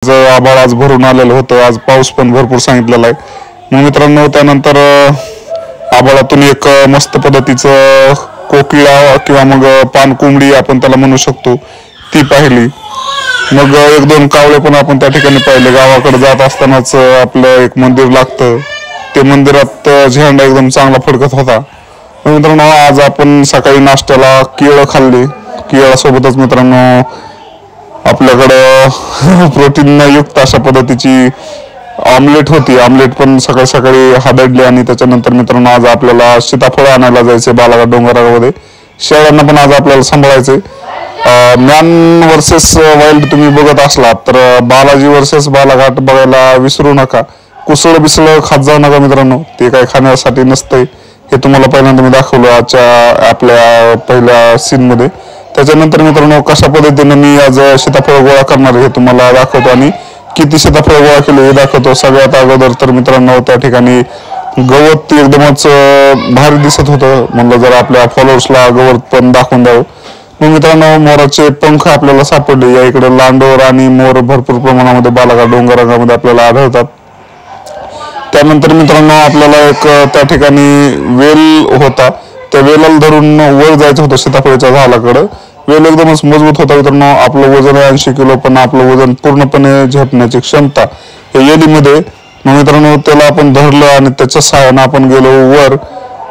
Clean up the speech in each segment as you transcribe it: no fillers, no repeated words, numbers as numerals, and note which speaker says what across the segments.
Speaker 1: आभाळ आज भरून आलेलं होतं. आज पाऊस पण भरपूर सांगितलेला आहे. मग मित्रांनो त्यानंतर आभाळातून एक मस्त पद्धतीचं कोकिळा किंवा मग पानकोंबडी आपण त्याला म्हणू शकतो ती पाहिली. मग एक दोन कावळे पण आपण त्या ठिकाणी पाहिले. गावाकडे जात असतानाच आपलं एक मंदिर लागतं, ते मंदिरात झेंडा एकदम चांगला फडकत होता. मित्रांनो आज आपण सकाळी नाश्त्याला केळं खाल्ली. केळासोबतच मित्रांनो आपल्याकडं प्रोटीन युक्त अशा पद्धतीची ऑमलेट होती. ऑमलेट पण सकाळी सकाळी हादडली. आणि त्याच्यानंतर मित्रांनो आज आपल्याला सीताफळ आणायला जायचे बालाघाट डोंगरामध्ये. शेळ्यांना पण आज आपल्याला सांभाळायचे. मॅन वर्सेस वाईल्ड तुम्ही बघत असलात तर बालाजी वर्सेस बालाघाट बघायला विसरू नका. कुसळ बिसळ खात जाऊ नका मित्रांनो, ते काय खाण्यासाठी नसतंय. हे तुम्हाला पहिल्यांदा मी दाखवलं आजच्या आपल्या पहिल्या सीन मध्ये. त्याच्यानंतर मित्रांनो कशा पद्धतीने मी आज सीताफळ गोळा करणार हे तुम्हाला दाखवतो आणि किती सीताफळ गोळा केले हे दाखवतो. सगळ्यात अगोदर तर मित्रांनो त्या ठिकाणी गवत एकदमच भारी दिसत होतं. म्हणलं जर आपल्या फॉलोअर्सला गवत पण दाखवून द्यावं. मग मित्रांनो मोराचे पंख आपल्याला सापडले. या इकडे लांडोर आणि मोर भरपूर प्रमाणामध्ये बालाघाट डोंगरामध्ये आपल्याला आढळतात. त्यानंतर मित्रांनो आपल्याला एक त्या ठिकाणी वेल होता. त्या वेलाला धरून वर जायचं होतं सीताफळाच्या झाडाकडे. वेल एकदमच मजबूत होता मित्रांनो. आपलं वजन 80 किलो, पण आपलं वजन पूर्णपणे झेपण्याची क्षमता हे वेलीमध्ये. मग मित्रांनो त्याला आपण धरलं आणि त्याच्या सहाय्याने आपण गेलो वर.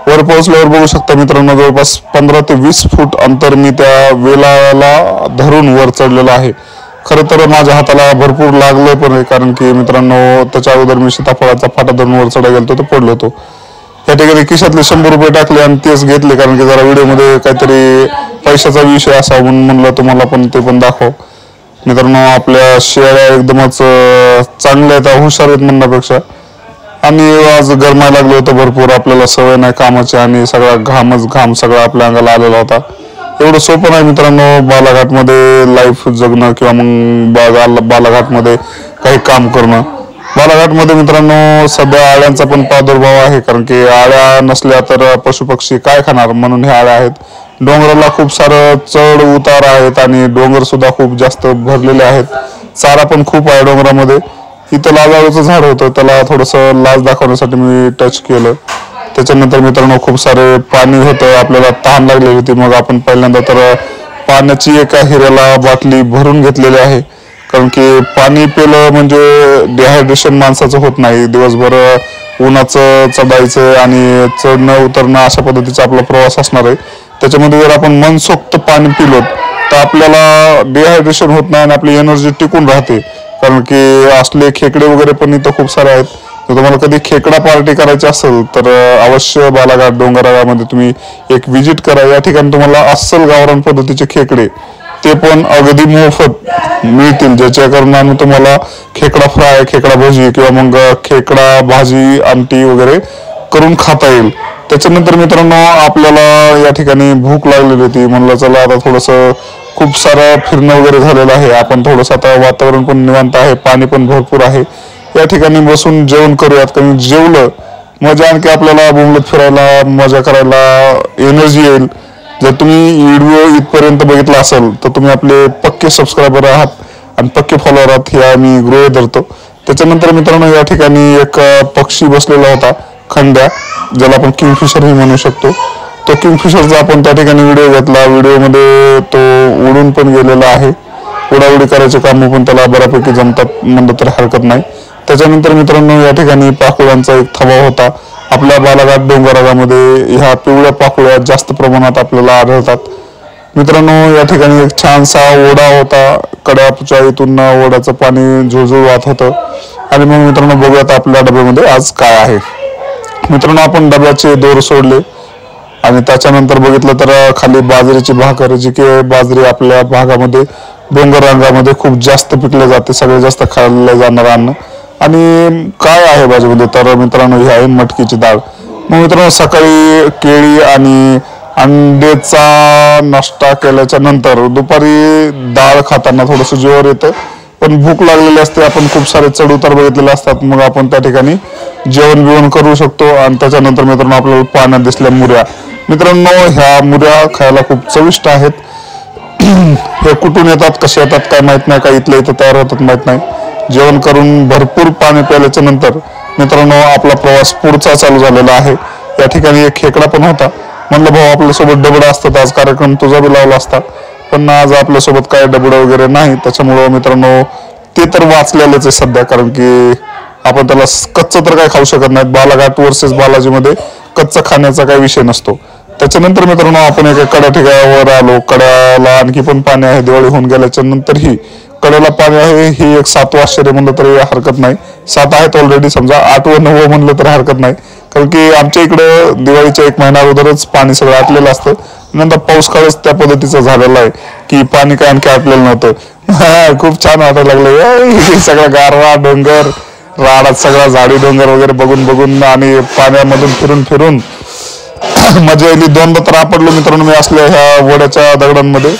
Speaker 1: वर पोहोचल्यावर बघू शकता मित्रांनो जवळपास 15 ते 20 फूट अंतर मी त्या वेलाला धरून वर चढलेलं आहे. खरं तर माझ्या हाताला भरपूर लागलं पण आहे, कारण की मित्रांनो त्याच्या अगोदर मी सीताफळाचा फाटा धरून वर चढा गेलो तर पडलो होतो. त्या ठिकाणी खिशातले 100 रुपये टाकले आणि तेच घेतले, कारण की जरा व्हिडिओमध्ये काहीतरी पैशाचा विषय असा म्हणून म्हणलं तुम्हाला पण ते पण दाखव. मित्रांनो आपल्या शेळ्या एकदमच चांगल्या आहेत, हुशार आहेत म्हणण्यापेक्षा. आणि आज गरमायला लागलं होतं भरपूर. आपल्याला सवय नाही कामाची आणि सगळा घाम सगळा आपल्या अंगाला आलेला होता. एवढं सोपं नाही मित्रांनो बालाघाटमध्ये लाईफ जगणं किंवा मग बालाघाटमध्ये काही काम करणं. बालाघाटमध्ये मित्रांनो सध्या आळ्यांचा पण प्रादुर्भाव आहे, कारण की आळ्या नसल्या तर पशुपक्षी काय खाणार, म्हणून ह्या आळ्या आहेत. डोंगराला खूप सारं चढ उतार आहेत आणि डोंगर सुद्धा खूप जास्त भरलेले आहेत. चारा पण खूप आहे डोंगरामध्ये. इथं लाजाळूचं झाड होतं, त्याला थोडंसं लाज दाखवण्यासाठी मी टच केलं. त्याच्यानंतर मित्रांनो खूप सारे पाणी होतं, आपल्याला तहान लागलेली होती. मग आपण पहिल्यांदा तर पाण्याची एका हिऱ्याला बाटली भरून घेतलेली आहे, कारण की पाणी पिलं म्हणजे डिहायड्रेशन माणसाचं होत नाही. दिवसभर उन्हाचं चढायचं आणि चढणं उतरणं अशा पद्धतीचा आपला प्रवास असणार आहे. त्याच्यामध्ये जर आपण मनसोक्त पाणी पिलो तर आपल्याला डिहायड्रेशन होत नाही आणि आपली एनर्जी टिकून राहते. कारण की असले खेकडे वगैरे पण इथं खूप सारे आहेत. जर तुम्हाला कधी खेकडा पार्टी करायची असेल तर अवश्य बालाघाट डोंगरामध्ये तुम्ही एक विजिट करा. या ठिकाणी तुम्हाला अस्सल गावरान पद्धतीचे खेकडे ते पण अगदी मोफत मिळतील, ज्याच्या कारणाने तुम्हाला खेकडा फ्राय, खेकडा भजी किंवा मग खेकडा भाजी आमटी वगैरे करून खाता येईल. त्याच्यानंतर मित्रांनो आपल्याला या ठिकाणी भूक लागलेली होती. म्हणलं चला आता थोडंसं खूप सारं फिरणं वगैरे झालेलं आहे. आपण थोडंसं आता वातावरण पण निवांत आहे, पाणी पण भरपूर आहे. या ठिकाणी बसून जेवण करूयात, कारण जेवलं मजा आणखी आपल्याला बोंबलत फिरायला मजा करायला एनर्जी येईल. जर तुम्ही व्हिडिओ इथपर्यंत बघितला असेल तर तुम्ही आपले पक्के सबस्क्रायबर आहात आणि पक्के फॉलोअर आहात, हे आम्ही गृहीत धरतो. त्याच्यानंतर मित्रांनो या ठिकाणी एक पक्षी बसलेला होता, खंड्या, ज्याला आपण किंगफिशर ही म्हणू शकतो. तो किंगफिशरचा आपण त्या ठिकाणी व्हिडिओ घेतला. व्हिडिओमध्ये तो उडून पण गेलेला आहे. उडाउडी करायचे काम पण त्याला बऱ्यापैकी जमतात म्हणलं तर हरकत नाही. त्याच्यानंतर मित्रांनो या ठिकाणी पाखुळ्यांचा एक थवा होता. आपल्या बालाघाट डोंगरामध्ये ह्या पिवळ्या पाखुळ्या जास्त प्रमाणात आपल्याला आढळतात. मित्रांनो या ठिकाणी एक छानसा ओढा होता. कड्याच्या इथून ओढ्याचं पाणी झुळझुळ वाहत होतं. आणि मग मित्रांनो बघूयात आपल्या डब्यामध्ये आज काय आहे. मित्रांनो आपण डब्याचे दोर सोडले आणि त्याच्यानंतर बघितलं तर खाली बाजरीची भाकर, जी की बाजरी आपल्या भागामध्ये डोंगर रांगामध्ये खूप जास्त पिकले जाते, सगळ्यात जास्त खाल्लं जाणारं अन्न. आणि काय आहे भाजीमध्ये तर मित्रांनो ही आहे मटकीची डाळ. मग मित्रांनो सकाळी केळी आणि अंड्याचा नाश्ता केल्याच्या नंतर दुपारी डाळ खाताना थोडंसं जोर येतं, पण भूक लागलेली असते. आपण खूप सारे चढ उतार बघितलेले असतात. मग आपण त्या ठिकाणी जेवण बिवण करू शकतो. आणि त्याच्यानंतर मित्रांनो आपल्याला पाण्यात दिसल्या मुऱ्या. मित्रांनो ह्या मुऱ्या खायला खूप चविष्ट आहेत. हे कुठून येतात, कसे येतात काय माहित नाही, का इथल्या इथं तयार होतात माहित नाही. जेवण करून भरपूर पाणी प्यायल्याच्या नंतर मित्रांनो आपला प्रवास पुढचा चालू झालेला आहे। या ठिकाणी एक खेकडा पण होता, म्हणलं भाऊ आपल्यासोबत डबड असतात आज कार्यक्रम तुझा बी लावला असता, पण आज आपल्यासोबत काय डबड वगैरे नाही, त्याच्यामुळं मित्रांनो ते तर वाचलेलंच आहे सध्या, कारण की आपण त्याला कच्चं तर काय खाऊ शकत नाही। बालाघाट वर्सेस बालाजीमध्ये कच्चं खाण्याचा काही विषय नसतो। त्याच्यानंतर मित्रांनो आपण एका कडा ठिकाणावर आलो, कड्याला आणखी पण पाणी आहे, दिवाळी होऊन गेल्याच्या नंतरही कड्याला पाणी आहे। ही एक 7वं आश्चर्य म्हणलं तरी हरकत नाही, 7 आहेत ऑलरेडी, समजा 8वं 9वं म्हणलं तर हरकत नाही, कारण की आमच्या इकडं दिवाळीच्या 1 महिना अगोदरच पाणी सगळं आटलेलं असतं। नंतर पाऊस काळच त्या पद्धतीचा झालेला आहे की पाणी काय आणखी आटलेलं नव्हतं। खूप छान वाटायला लागलं, सगळं गारवा डोंगर राडात सगळा झाडी डोंगर वगैरे बघून बघून आणि पाण्यामधून फिरून फिरून मजा आली। 2दा तर आपडलो मित्रांनो मी असल्या ह्या वड्याच्या दगडांमध्ये।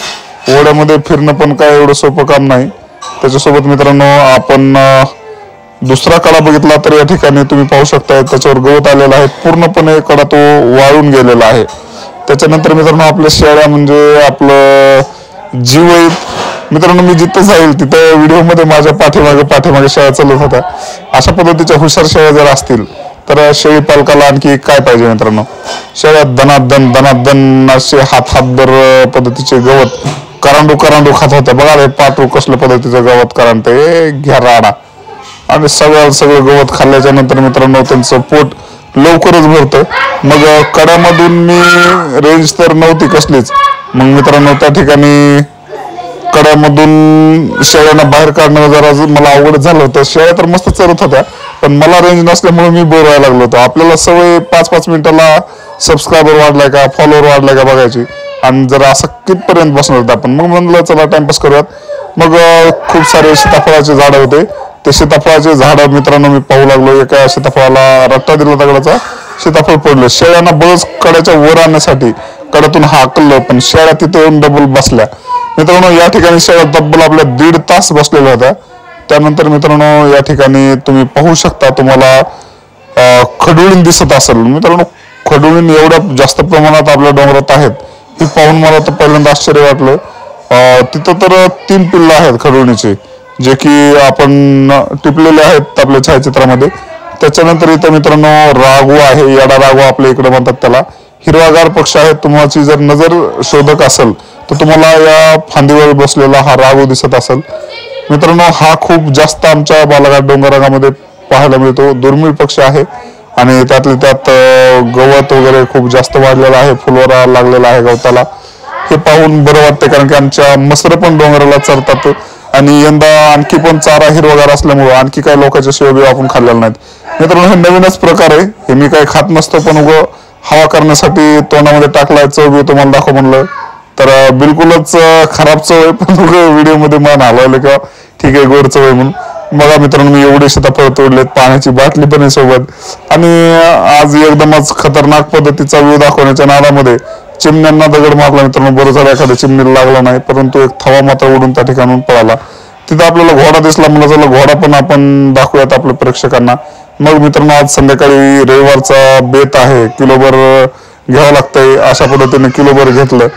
Speaker 1: वड्यामध्ये फिरणं पण काय एवढं सोपं काम नाही। त्याच्यासोबत मित्रांनो आपण दुसरा कडा बघितला तर या ठिकाणी तुम्ही पाहू शकता त्याच्यावर गवत आलेला आहे, पूर्णपणे कडा तो वाळून गेलेला आहे। त्याच्यानंतर मित्रांनो आपल्या शेळ्या म्हणजे आपलं जीव आहे मित्रांनो। मी जिथं जाईल तिथं व्हिडिओमध्ये माझ्या पाठीमागे शेळ्या चालत होत्या। अशा पद्धतीच्या हुशार शेळ्या जर असतील तर शेळी पालकाला आणखी काय पाहिजे मित्रांनो। शेळ्या दनादन असे हातभर पद्धतीचे गवत करांडू खात होत्या। बघा रे पाठू कसल्या पद्धतीचं गवत करांडते घ्या राडा, आणि सगळं गवत खाल्ल्याच्या नंतर मित्रांनो त्यांचं पोट लवकरच भरतं। मग कड्यामधून मी रेंज तर नव्हती कसलीच, मग मित्रांनो त्या ठिकाणी कड्यामधून शेळ्यांना बाहेर काढणं जरा मला अवघड झालं होतं। शेळ्या तर मस्त चरत होत्या, पण मला रेंज नसल्यामुळे मी बोर व्हायला लागलो होतो। आपल्याला सवय 5-5 मिनिटाला सबस्क्रायबर वाढलाय का फॉलोअर वाढलाय का बघायची, आणि जरा असं कितपर्यंत बसणार होतं आपण। मग म्हणलं चला टाइमपास करूयात। मग खूप सारे सीताफळाचे झाडं होते, ते सीताफळाचे झाडं मित्रांनो मी पाहू लागलो। एका सीताफळाला रट्टा दिला दगडाचा, सीताफळ पडलं। शेळ्यांना बळच कड्याच्या वर आणण्यासाठी कड्यातून हाकललं, पण शेळ्या तिथे येऊन डबल बसल्या मित्रांनो। या ठिकाणी शेळ्या तब्बल आपल्या 1.5 तास बसलेल्या होत्या। त्यानंतर मित्रांनो या ठिकाणी तुम्ही पाहू शकता, तुम्हाला खडुळीण दिसत असेल मित्रांनो। खडुळीण एवढ्या जास्त प्रमाणात आपल्या डोंगरात आहेत, हे पाहून मला तर पहिल्यांदा आश्चर्य वाटलं। तिथं तर 3 पिल्लं आहेत खडुळीणीचे, जे की आपण टिपलेले आहेत आपल्या छायाचित्रामध्ये। त्याच्यानंतर इथं मित्रांनो राघू आहे, याडा राघू आपल्या इकडे म्हणतात त्याला, हिरवागार पक्ष आहे। तुम्हाला जर नजर शोधक असेल तर तुम्हाला या फांदीवर बसलेला हा राघू दिसत असेल मित्रांनो। हा खूप जास्त आमच्या बालाघाट डोंगररांगामध्ये पाहायला मिळतो, दुर्मिळ पक्ष आहे, आणि त्यातल्या त्यात गवत वगैरे खूप जास्त वाढलेला आहे, फुलवारा लागलेला आहे गवताला। हे पाहून बरं वाटते, कारण की आमच्या मसर पण डोंगराला चरतात, आणि यंदा आणखी पण चारा हिरवागार असल्यामुळे आणखी काही लोकांच्या शेवबी आपण खाल्लेल्या नाहीत मित्रांनो। हे नवीनच प्रकार आहे, हे मी काही खात नसतो, पण उगं हवा करण्यासाठी तोंडामध्ये टाकलाय, चव तुम्हाला दाखव म्हणलं तर बिलकुलच खराब चव आहे, पण व्हिडिओमध्ये मन हलवलं का ठीक आहे गोड चव आहे म्हणून। बघा मित्रांनो मी एवढे सीताफळ तोडलेत, पाण्याची बाटली पण आहे सोबत, आणि आज एकदमच खतरनाक पद्धतीचा व्ह्यू दाखवण्याच्या नादामध्ये चिमण्यांना दगड मारला मित्रांनो। बरं झालं एखाद्या चिमणीला लागला नाही, परंतु एक थवा मात्र उडून त्या ठिकाणून पळाला। तिथं आपल्याला घोडा दिसला, म्हणलं चला घोडा पण आपण दाखवूयात आपल्या प्रेक्षकांना। मग मित्रांनो आज संध्याकाळी रविवारचा बेत आहे, किलोभर घ्यावं लागतंय, अशा पद्धतीने किलोभर घेतलं।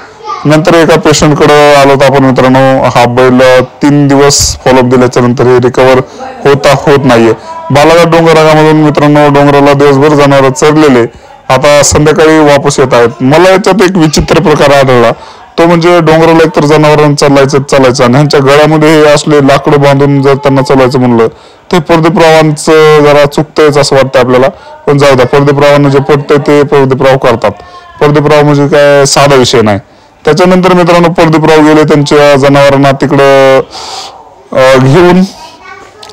Speaker 1: नंतर एका पेशंटकडे आलो होतो आपण मित्रांनो। हा बैल 3 दिवस फॉलोअप दिल्याच्या नंतर हे रिकवर होत नाहीये। बालाघाट डोंगररांगामधून मित्रांनो डोंगराला दिवसभर जनावर चरलेले आता संध्याकाळी वापस येत आहेत। मला याच्यात एक विचित्र प्रकार आढळला, तो म्हणजे डोंगराला एकतर जनावरांना चालायचं आणि ह्यांच्या गळ्यामध्ये असले लाकडं बांधून जर त्यांना चालायचं म्हणलं ते प्रदीपरावांचं जरा चुकतंयच असं वाटतं आपल्याला, पण जाऊ द्या, प्रदीपरावांना जे पटतंय ते प्रदीपराव करतात। प्रदीपराव म्हणजे काय साधा विषय नाही। त्याच्यानंतर मित्रांनो प्रदीपराव गेले त्यांच्या जनावरांना तिकडं घेऊन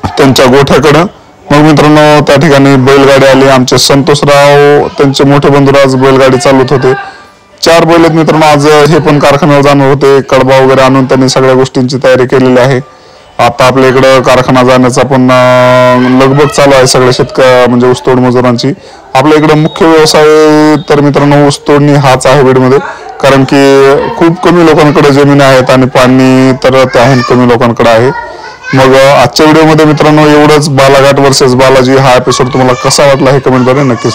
Speaker 1: त्यांच्या गोठ्याकडं। मग मित्रांनो त्या ठिकाणी बैलगाडी आली, आमचे संतोषराव त्यांचे मोठे बंधुराज बैलगाडी चालवत होते। 4 बैल मित्रांनो आज हे पण कारखान्यावर जाणार होते, कडबा वगैरे आणून त्यांनी सगळ्या गोष्टींची तयारी केलेली आहे। आता आपल्या इकडं कारखाना जाण्याचा पण लगबग चालू आहे सगळ्या म्हणजे ऊसतोड मजुरांची। आपल्या इकडं मुख्य व्यवसाय तर मित्रांनो ऊसतोडणी हाच आहे बीडमध्ये, कारण की खूप कमी लोकांकडे जमीन आहेत आणि पाणी तर त्याहून कमी लोकांकडे आहे। मग आजच्या व्हिडिओमध्ये मित्रांनो एवढंच। बालाघाट वर्सेस बालाजी हा एपिसोड तुम्हाला कसा वाटला हे कमेंट मध्ये नक्कीच